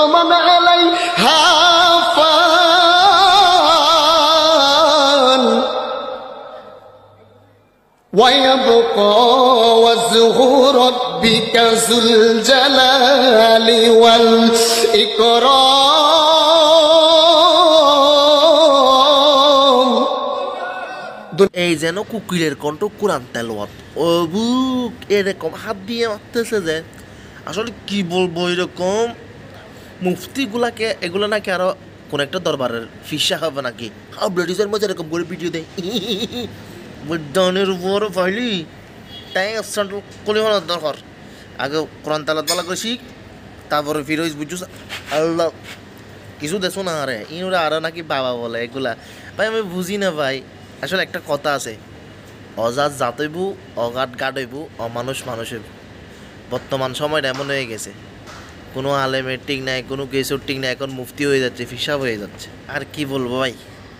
من عليها فان ويبقى وجه ربك ذو الجلال والإكرام এই যেন কুকিলের কণ্ঠ কোরআন তেলাওয়াত ও বুক এরকম হাত দিয়ে মারতেছে যে আসলে কি বলবো এরকম মুফতিগুলাকে এগুলো নাকি আরো কোন একটা দরবারের ফিসা হবে নাকি ব্রিটিশের মধ্যে এরকম করে ভিডিও দেয় বুদ্ধানের উপর ফাইলি তাই কলিমানোর দরকার আগে কোরআন তেলাওয়াত বলা করে শিখ তারপরে ফিরোজ বুঝছিস আল্লাহ কিছু দেখো না আরে ইনরা আরো নাকি বাবা বলে এগুলা ভাই আমি বুঝি না ভাই আসলে একটা কথা আছে অজাত জাতইব অগাট গাটইব অমানুষ মানুষের বর্তমান সময়টা এমন হয়ে গেছে কোনো আলেমের ঠিক নাই কোনো কেসের ঠিক নাই এখন মুফতি হয়ে যাচ্ছে ফিসাব হয়ে যাচ্ছে আর কি বলবো ভাই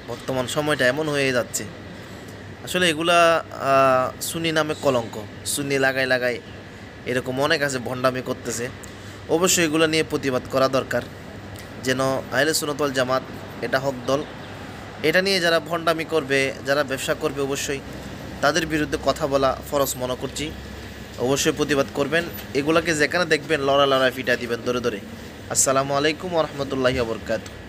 বর্তমান সময়টা এমন হয়ে যাচ্ছে আসলে এগুলা সুন্নি নামে কলঙ্ক সুন্নি লাগাই লাগাই এরকম অনেক আছে ভণ্ডামি করতেছে অবশ্যই এগুলো নিয়ে প্রতিবাদ করা দরকার যেন আহলে সুন্নাত ওয়াল জামাত এটা হক দল এটা নিয়ে যারা ভণ্ডামি করবে যারা ব্যবসা করবে অবশ্যই তাদের বিরুদ্ধে কথা বলা ফরজ মনে করছি অবশ্যই প্রতিবাদ করবেন এগুলাকে যেখানে দেখবেন লড়া লড়াই ফিটা দিবেন ধরে ধরে আসসালামু আলাইকুম ওয়া রাহমাতুল্লাহি ওয়া বারাকাতুহু